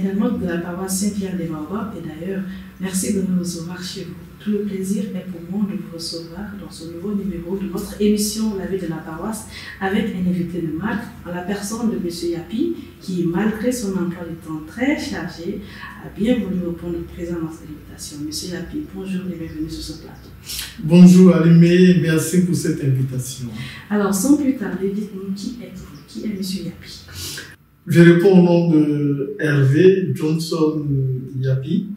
également de la paroisse Saint-Pierre des Baobabs. Et d'ailleurs, merci de nous recevoir chez vous. Tout le plaisir est pour moi de vous recevoir dans ce nouveau numéro de notre émission La vie de la paroisse avec un invité de marque en la personne de M. Yapi qui, malgré son emploi du temps très chargé, a bien voulu répondre présent dans cette invitation. M. Yapi, bonjour et bienvenue sur ce plateau. Bonjour Alimé, merci pour cette invitation. Alors, sans plus tarder, dites-nous qui êtes-vous? Qui est M. Yapi? Je réponds au nom de Hervé Johnson Yapi.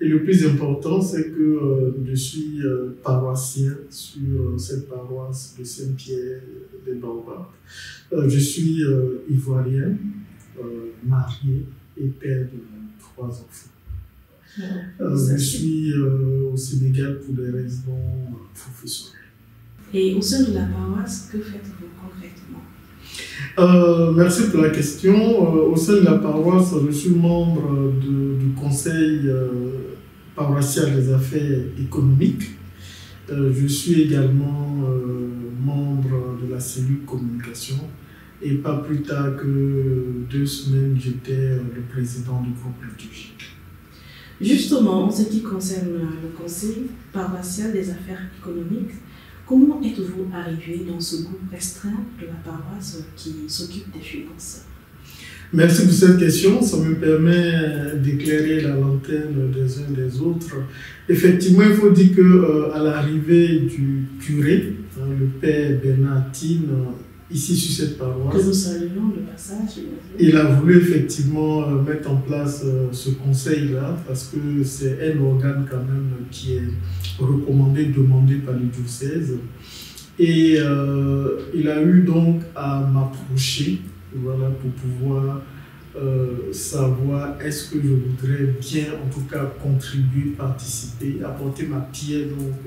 Et le plus important, c'est que je suis paroissien sur cette paroisse de Saint-Pierre des Baobabs. Je suis ivoirien, marié et père de 3 enfants. Je suis au Sénégal pour des raisons professionnelles. Et au sein de la paroisse, que faites-vous concrètement? Merci pour la question. Au sein de la paroisse, je suis membre du conseil paroissial des affaires économiques. Je suis également membre de la cellule communication. Et pas plus tard que 2 semaines, j'étais le président du groupe liturgique. Justement, en ce qui concerne le conseil paroissial des affaires économiques, comment êtes-vous arrivé dans ce groupe restreint de la paroisse qui s'occupe des finances? Merci pour cette question, ça me permet d'éclairer la lanterne des uns des autres. Effectivement, il faut dire qu'à l'arrivée du curé, le père Bernard Tine, ici sur cette paroisse, que nous saluons de passage, il a voulu effectivement mettre en place ce conseil-là parce que c'est un organe quand même qui est recommandé, demandé par le diocèse. Et il a eu donc à m'approcher, voilà, pour pouvoir savoir est-ce que je voudrais bien en tout cas contribuer, participer, apporter ma pierre donc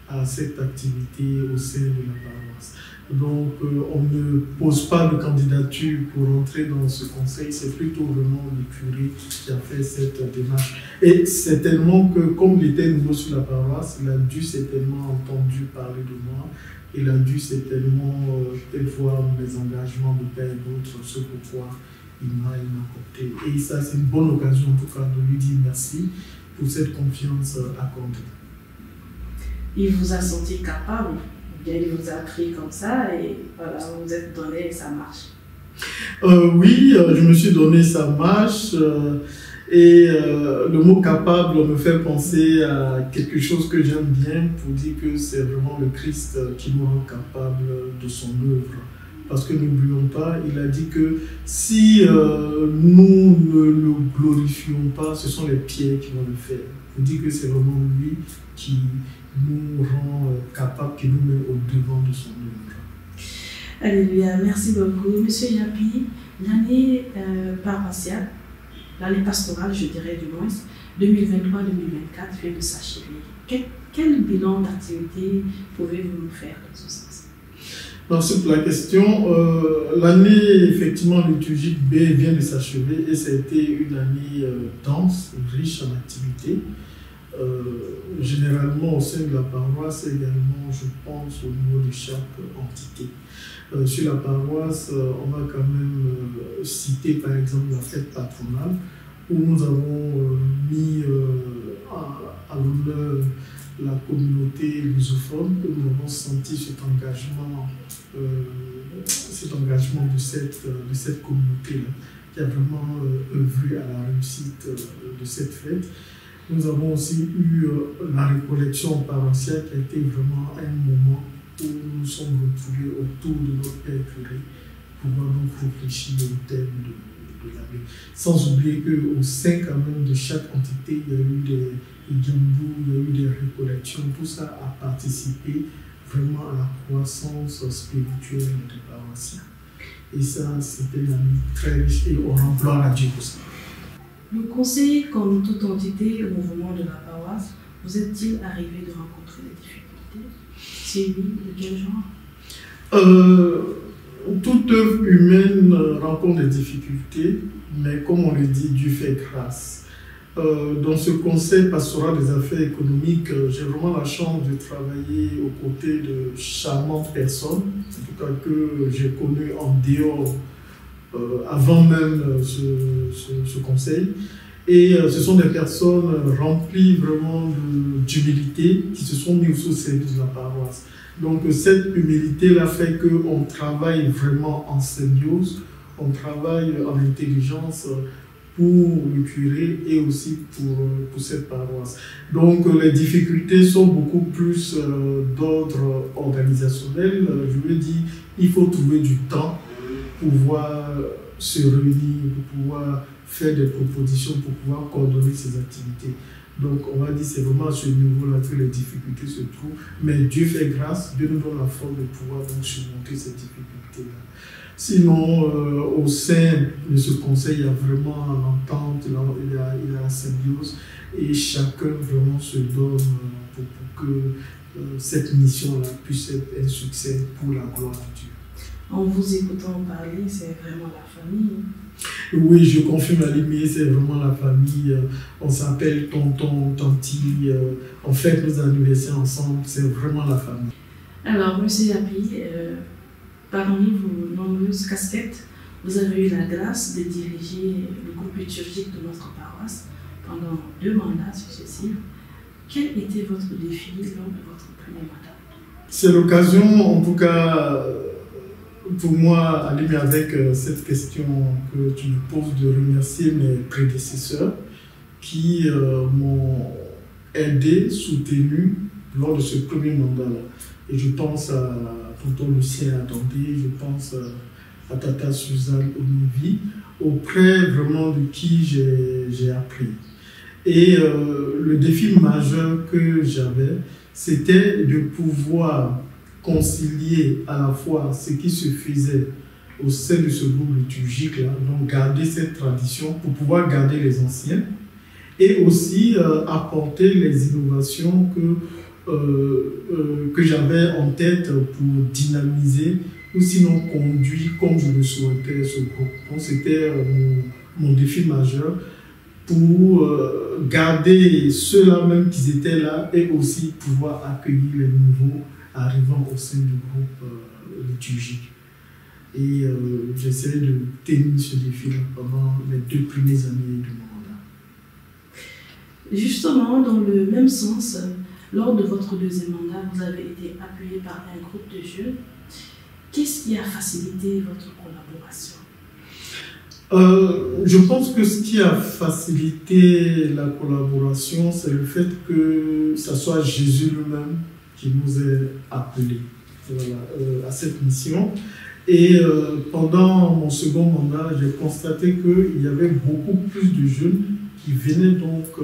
à cette activité au sein de la paroisse. Donc on ne pose pas de candidature pour entrer dans ce conseil, c'est plutôt vraiment le curé qui a fait cette démarche. Et c'est tellement que comme il était nouveau sur la paroisse, il a dû certainement entendu parler de moi. Il a dû certainement peut-être voir mes engagements de père et d'autres, ce pourquoi il m'a coopté. Et ça, c'est une bonne occasion en tout cas de lui dire merci pour cette confiance accordée. Il vous a senti capable, ou bien il vous a pris comme ça et voilà, vous vous êtes donné et ça marche? Oui, je me suis donné, ça marche. Et le mot capable me fait penser à quelque chose que j'aime bien pour dire que c'est vraiment le Christ qui nous rend capable de son œuvre. Parce que n'oublions pas, il a dit que si nous ne le glorifions pas, ce sont les pierres qui vont le faire. Il dit que c'est vraiment lui qui nous rend capables, qui nous met au devant de son œuvre. Alléluia, merci beaucoup. Monsieur Yapi, l'année paroissiale, l'année pastorale, je dirais du moins, 2023-2024 vient de s'achever. Quel bilan d'activité pouvez-vous nous faire dans ce sens? Merci pour la question. L'année effectivement liturgique B vient de s'achever et ça a été une année dense, riche en activités. Généralement au sein de la paroisse également, je pense au niveau de chaque entité. Sur la paroisse, on va quand même citer par exemple la fête patronale où nous avons mis à l'honneur la communauté lusophone, où nous avons senti cet engagement de cette communauté-là qui a vraiment œuvré à la réussite de cette fête. Nous avons aussi eu la récollection paroissiale qui a été vraiment un moment où nous nous sommes retrouvés autour de notre Père curé pour donc réfléchir au thème de l'année. Sans oublier qu'au sein quand même de chaque entité, il y a eu des djambous, il y a eu des récollections. Tout ça a participé vraiment à la croissance spirituelle des paroissiens. Et ça, c'était une année très riche et on rend gloire à Dieu pour ça. Le conseil, comme toute entité au mouvement de la paroisse, vous est-il arrivé de rencontrer des difficultés? Si oui, de quel genre? Toute œuvre humaine rencontre des difficultés, mais comme on le dit, Dieu fait grâce. Dans ce conseil pastoral des affaires économiques, j'ai vraiment la chance de travailler aux côtés de charmantes personnes, en tout cas que j'ai connues en dehors avant même ce conseil. Et ce sont des personnes remplies vraiment d'humilité qui se sont mises au service de la paroisse. Donc cette humilité-là fait qu'on travaille vraiment en symbiose, on travaille en intelligence pour le curé et aussi pour cette paroisse. Donc les difficultés sont beaucoup plus d'ordre organisationnel. Je veux dire, il faut trouver du temps pour pouvoir se réunir, pour pouvoir faire des propositions, pour pouvoir coordonner ces activités. Donc on va dire c'est vraiment à ce niveau-là que les difficultés se trouvent. Mais Dieu fait grâce, Dieu nous donne la force de pouvoir donc surmonter ces difficultés-là. Sinon, au sein de ce conseil, il y a vraiment l'entente, il y a la symbiose et chacun vraiment se donne pour que cette mission-là puisse être un succès pour la gloire de Dieu. En vous écoutant parler, c'est vraiment la famille. Oui, je confirme à l'immédiat, c'est vraiment la famille. On s'appelle tonton, tanti. On fête nos anniversaires ensemble, c'est vraiment la famille. Alors, M. Yapi, parmi vos nombreuses casquettes, vous avez eu la grâce de diriger le groupe liturgique de notre paroisse pendant 2 mandats successifs. Quel était votre défi lors de votre premier mandat? C'est l'occasion, en tout cas, pour moi, Alim, avec cette question que tu me poses, de remercier mes prédécesseurs qui m'ont aidé, soutenu lors de ce premier mandat-là. Et je pense à tonton Lucien Attendé, je pense à tata Suzanne Onovi, auprès vraiment de qui j'ai appris. Et le défi majeur que j'avais, c'était de pouvoir concilier à la fois ce qui se faisait au sein de ce groupe liturgique-là, donc garder cette tradition pour pouvoir garder les anciens, et aussi apporter les innovations que j'avais en tête pour dynamiser ou sinon conduire comme je le souhaitais ce groupe. Donc c'était mon défi majeur pour garder ceux-là même qui étaient là et aussi pouvoir accueillir les nouveaux arrivant au sein du groupe liturgique. Et j'essaie de tenir ce défi-là pendant les 2 premières années de mon mandat. Justement, dans le même sens, lors de votre 2e mandat, vous avez été appuyé par un groupe de jeunes. Qu'est-ce qui a facilité votre collaboration? Je pense que ce qui a facilité la collaboration, c'est le fait que ce soit Jésus lui-même qui nous ait appelés à cette mission. Et pendant mon second mandat, j'ai constaté qu'il y avait beaucoup plus de jeunes qui venaient donc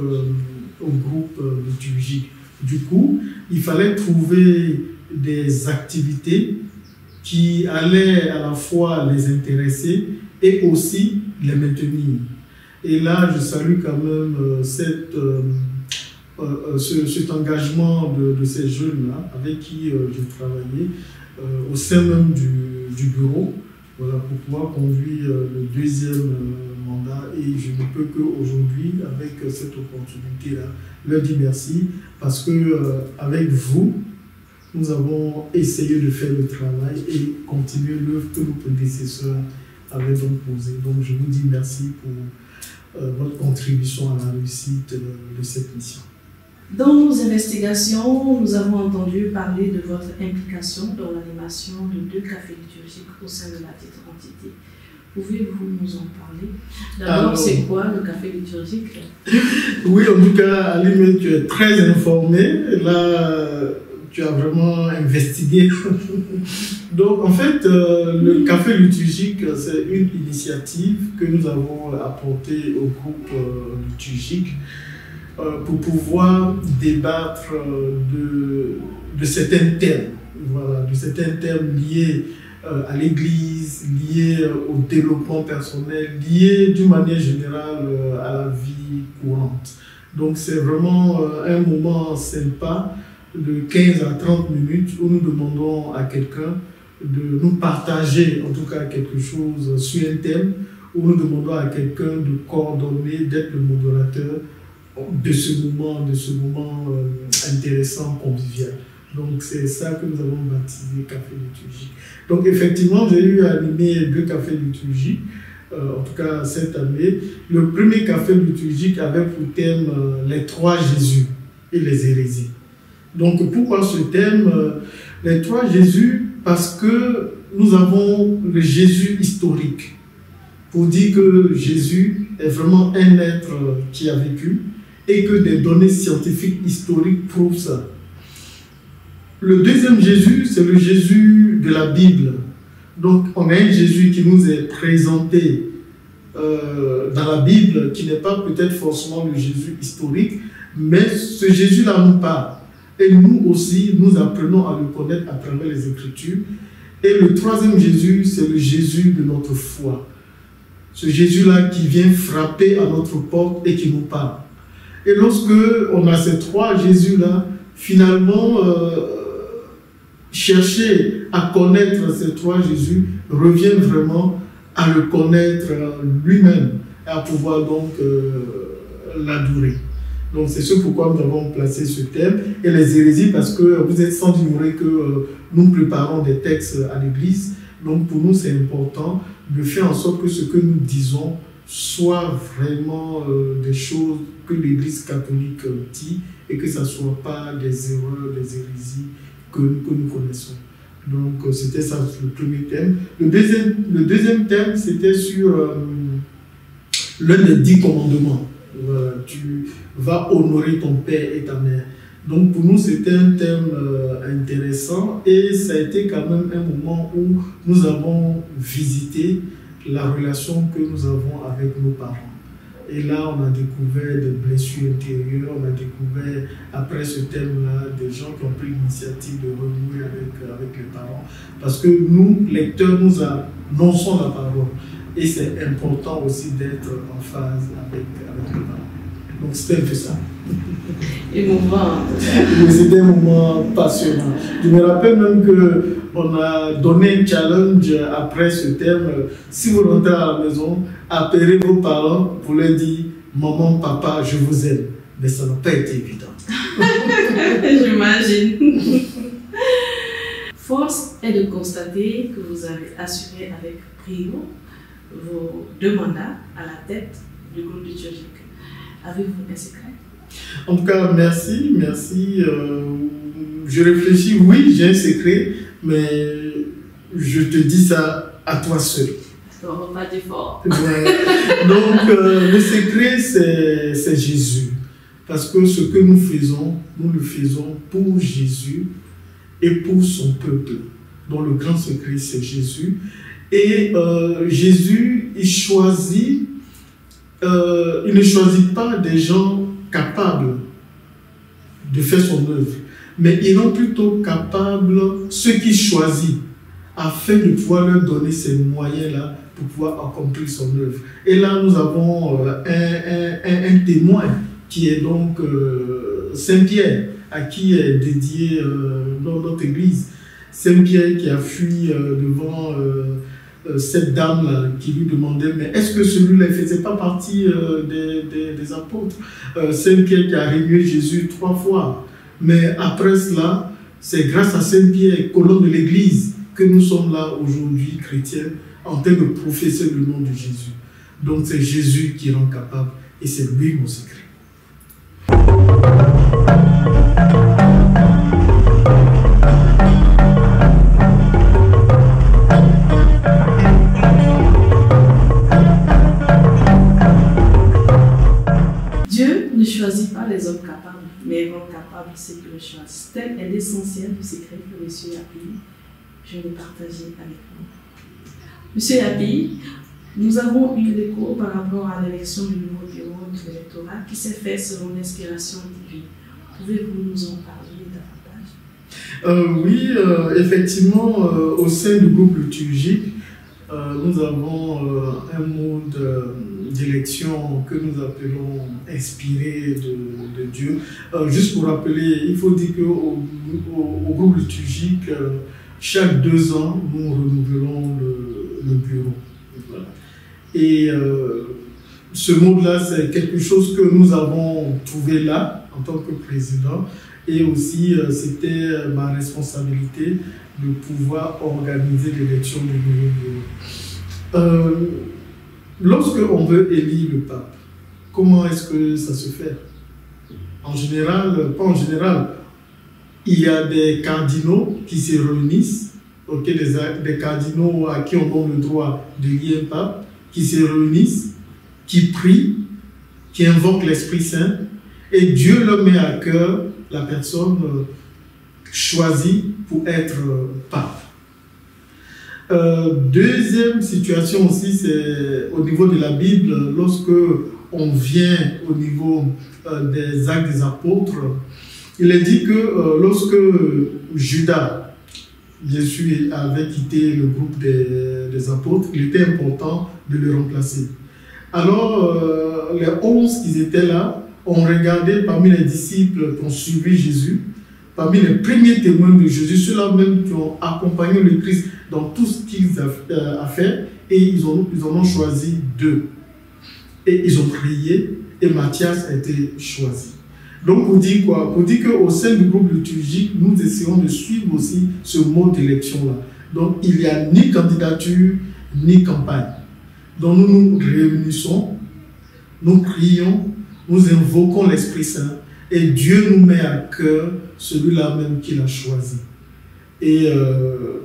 au groupe liturgique. Du coup, il fallait trouver des activités qui allaient à la fois les intéresser et aussi les maintenir. Et là, je salue quand même cet engagement de ces jeunes-là avec qui j'ai travaillé au sein même du bureau, voilà, pour pouvoir conduire le 2e mandat. Et je ne peux qu'aujourd'hui, avec cette opportunité-là, leur dire merci parce que avec vous, nous avons essayé de faire le travail et continuer l'œuvre que nos prédécesseurs avaient donc posée. Donc je vous dis merci pour votre contribution à la réussite de cette mission. Dans nos investigations, nous avons entendu parler de votre implication dans l'animation de 2 cafés liturgiques au sein de la petite entité. Pouvez-vous nous en parler? D'abord, c'est quoi le café liturgique? Oui, en tout cas, Alim, tu es très informé. Là, tu as vraiment investigué. Donc, en fait, le café liturgique, c'est une initiative que nous avons apportée au groupe liturgique pour pouvoir débattre de certains thèmes, voilà, de certains thèmes liés à l'Église, liés au développement personnel, liés d'une manière générale à la vie courante. Donc c'est vraiment un moment sympa de 15 à 30 minutes où nous demandons à quelqu'un de nous partager en tout cas quelque chose sur un thème, où nous demandons à quelqu'un de coordonner, d'être le modérateur de ce moment intéressant, convivial. Donc c'est ça que nous avons baptisé café liturgique. Donc effectivement, j'ai eu à animer 2 cafés liturgiques, en tout cas cette année. Le premier café liturgique avait pour thème les 3 Jésus et les hérésies. Donc pourquoi ce thème les 3 Jésus? Parce que nous avons le Jésus historique, pour dire que Jésus est vraiment un être qui a vécu et que des données scientifiques historiques prouvent ça. Le deuxième Jésus, c'est le Jésus de la Bible. Donc on a un Jésus qui nous est présenté dans la Bible, qui n'est pas peut-être forcément le Jésus historique, mais ce Jésus-là nous parle. Et nous aussi, nous apprenons à le connaître à travers les Écritures. Et le troisième Jésus, c'est le Jésus de notre foi. Ce Jésus-là qui vient frapper à notre porte et qui nous parle. Et lorsque on a ces 3 Jésus-là, finalement, chercher à connaître ces 3 Jésus revient vraiment à le connaître lui-même et à pouvoir donc l'adorer. Donc c'est ce pourquoi nous avons placé ce thème. Et les hérésies, parce que vous êtes sans ignorer que nous préparons des textes à l'église. Donc pour nous c'est important de faire en sorte que ce que nous disons soit vraiment des choses que l'église catholique dit et que ça ne soit pas des erreurs, des hérésies que nous connaissons. Donc c'était ça le premier thème. Le deuxième thème, c'était sur l'un des 10 commandements. Tu vas honorer ton père et ta mère. Donc pour nous c'était un thème intéressant et ça a été quand même un moment où nous avons visité la relation que nous avons avec nos parents. Et là on a découvert des blessures intérieures, on a découvert après ce thème-là des gens qui ont pris l'initiative de renouer avec les parents. Parce que nous, lecteurs, nous annonçons la parole. Et c'est important aussi d'être en phase avec les parents. Donc c'était un peu ça. Émouvant. C'était un moment passionnant. Je me rappelle même qu'on a donné un challenge après ce thème. Si vous rentrez à la maison, appelez vos parents pour leur dire « Maman, papa, je vous aime ». Mais ça n'a pas été évident. J'imagine. Force est de constater que vous avez assuré avec brio vos 2 mandats à la tête du groupe liturgique. Avez-vous un secret? En tout cas, merci. Je réfléchis, oui, j'ai un secret, mais je te dis ça à toi seul. On va pas d'effort. Ouais. Donc, le secret, c'est Jésus. Parce que ce que nous le faisons pour Jésus et pour son peuple. Donc, le grand secret, c'est Jésus. Et Jésus, il ne choisit pas des gens capables de faire son œuvre, mais il rend plutôt capables ceux qu'il choisit afin de pouvoir leur donner ces moyens-là pour pouvoir accomplir son œuvre. Et là, nous avons un témoin qui est donc Saint-Pierre, à qui est dédiée notre église. Saint-Pierre qui a fui devant cette dame qui lui demandait mais est-ce que celui-là ne faisait pas partie des apôtres? Saint-Pierre qui a régné Jésus 3 fois. Mais après cela, c'est grâce à Saint-Pierre, colonne de l'église, que nous sommes là aujourd'hui, chrétiens, en train de professer le nom de Jésus. Donc c'est Jésus qui rend capable et c'est lui mon secret. Dieu ne choisit pas les hommes capables, mais rend capables ceux qui le choisissent. Tel est l'essentiel du secret que M. Yapi, je vais partager avec vous. M. Yapi, nous avons eu l'écho par rapport à l'élection du nouveau bureau de l'électorat qui s'est fait selon l'inspiration divine. Pouvez-vous nous en parler davantage? Oui, effectivement, au sein du groupe liturgique, nous avons un mode d'élection que nous appelons inspiré de Dieu. Juste pour rappeler, il faut dire qu'au groupe liturgique, chaque 2 ans, nous renouvelons le bureau. Voilà. Et ce mode-là, c'est quelque chose que nous avons trouvé là, en tant que président. Et aussi, c'était ma responsabilité de pouvoir organiser l'élection du nouveau bureau. Lorsque on veut élire le pape, comment est-ce que ça se fait? En général, pas en général, il y a des cardinaux qui se réunissent, des cardinaux à qui on donne le droit de lier un pape, qui se réunissent, qui prient, qui invoquent l'Esprit Saint, et Dieu leur met à cœur la personne choisie pour être pape. Deuxième situation aussi, c'est au niveau de la Bible, lorsque on vient au niveau des Actes des Apôtres, il est dit que lorsque Judas, bien sûr, avait quitté le groupe des apôtres, il était important de le remplacer. Alors, les 11 qui étaient là ont regardé parmi les disciples qui ont suivi Jésus, parmi les premiers témoins de Jésus, ceux-là même qui ont accompagné le Christ dans tout ce qu'il a fait, et ils en ont choisi 2. Et ils ont prié, et Matthias a été choisi. Donc, pour dire quoi? Pour dire qu'au sein du groupe liturgique, nous essayons de suivre aussi ce mode d'élection-là. Donc, il n'y a ni candidature, ni campagne. Donc, nous nous réunissons, nous prions, nous invoquons l'Esprit Saint, et Dieu nous met à cœur celui-là même qu'il a choisi. Et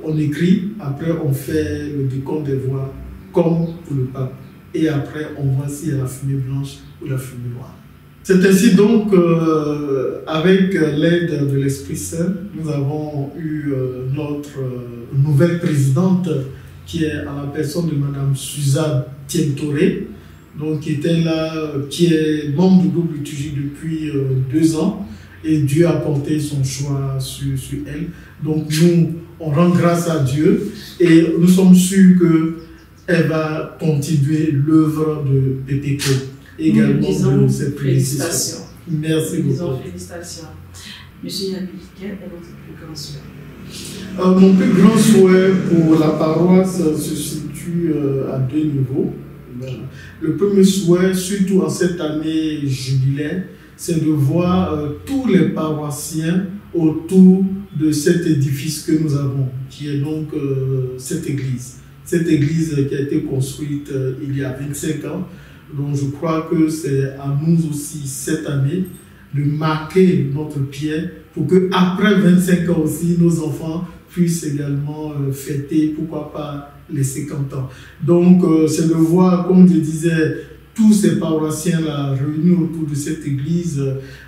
on écrit, après on fait le décompte des voix, comme pour le pape. Et après, on voit s'il y a la fumée blanche ou la fumée noire. C'est ainsi donc, avec l'aide de l'Esprit Saint, nous avons eu notre nouvelle présidente qui est à la personne de Mme Suzanne Tientoré, donc qui était là, qui est membre du groupe liturgique depuis 2 ans, et Dieu a porté son choix sur elle. Donc nous, on rend grâce à Dieu et nous sommes sûrs qu'elle va continuer l'œuvre de PPCO, également de cette félicitations. Merci beaucoup. Félicitations. Monsieur Yabi, quel est votre plus grand souhait? Mon plus grand souhait pour la paroisse se situe à 2 niveaux. Voilà. Le premier souhait, surtout en cette année jubilaire, c'est de voir tous les paroissiens autour de cet édifice que nous avons, qui est donc cette église. Cette église qui a été construite il y a 25 ans. Donc je crois que c'est à nous aussi cette année de marquer notre pierre pour qu'après 25 ans aussi, nos enfants puissent également fêter, pourquoi pas les 50 ans. Donc c'est de voir, comme je disais, tous ces paroissiens-là réunis autour de cette église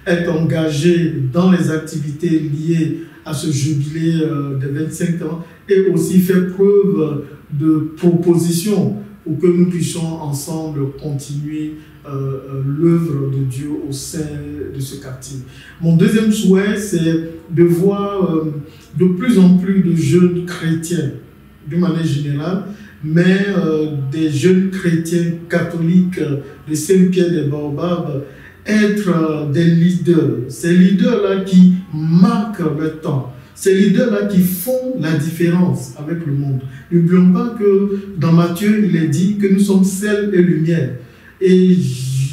être engagés dans les activités liées à ce jubilé des 25 ans et aussi faire preuve de proposition pour que nous puissions ensemble continuer l'œuvre de Dieu au sein de ce quartier. Mon deuxième souhait, c'est de voir de plus en plus de jeunes chrétiens, d'une manière générale, mais des jeunes chrétiens catholiques de Saint-Pierre des Baobabs être des leaders. Ces leaders-là qui marquent le temps. Ces leaders-là qui font la différence avec le monde. N'oublions pas que dans Matthieu, il est dit que nous sommes sel et lumière. Et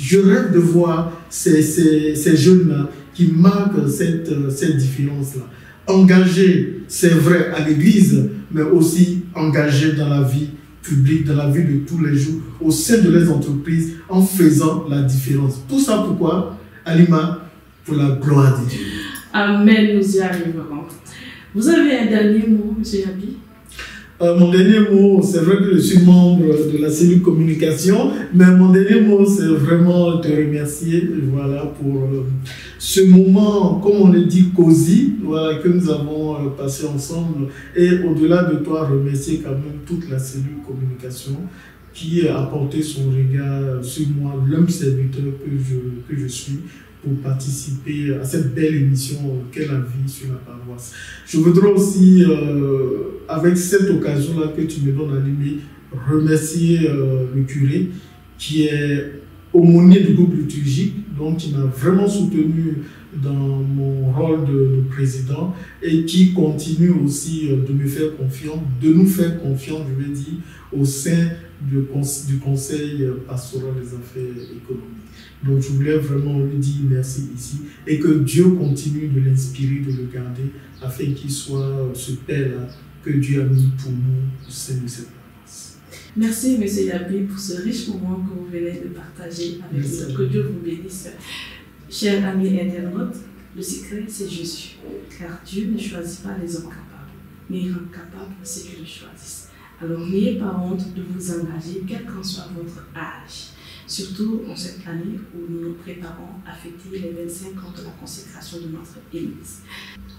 je rêve de voir ces jeunes-là qui marquent cette différence-là. Engagés, c'est vrai, à l'église, mais aussi engagés dans la vie publique, dans la vie de tous les jours, au sein de les entreprises, en faisant la différence. Tout ça pourquoi, Alima? Pour la gloire de Dieu. Amen, nous y arriverons. Vous avez un dernier mot, M. Yabi? Mon dernier mot, c'est vrai que je suis membre de la cellule communication, mais mon dernier mot, c'est vraiment te remercier, voilà, pour ce moment, comme on le dit, cosy, voilà, que nous avons passé ensemble. Et au-delà de toi, remercier quand même toute la cellule communication qui a apporté son regard sur moi, l'homme serviteur que je suis, pour participer à cette belle émission qu'est la vie sur la paroisse. Je voudrais aussi, avec cette occasion-là que tu me donnes à l'aimer, remercier le curé qui est aumônier du groupe liturgique, donc qui m'a vraiment soutenu dans mon rôle de président et qui continue aussi de me faire confiance, de nous faire confiance, je veux dire, au sein du Conseil pastoral des affaires économiques. Donc je voulais vraiment lui dire merci ici et que Dieu continue de l'inspirer, de le garder afin qu'il soit ce père-là que Dieu a mis pour nous au sein de cette paroisse. Merci M. Yabi pour ce riche moment que vous venez de partager avec nous. Que Dieu vous bénisse. Chers amis internautes, le secret c'est Jésus, car Dieu ne choisit pas les hommes capables, mais il rend capables ceux qui le choisissent. Alors n'ayez pas honte de vous engager, quel qu'en soit votre âge. Surtout en cette année où nous nous préparons à fêter les 25 ans de la consécration de notre Église.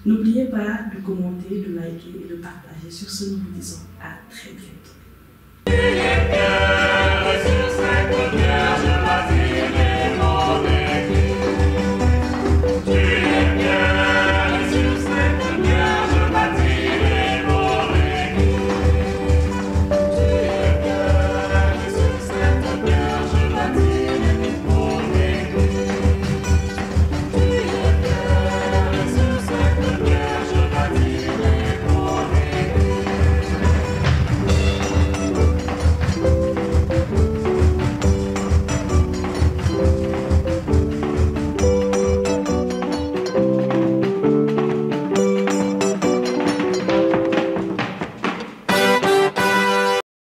N'oubliez pas de commenter, de liker et de partager. Sur ce, nous vous disons à très bientôt.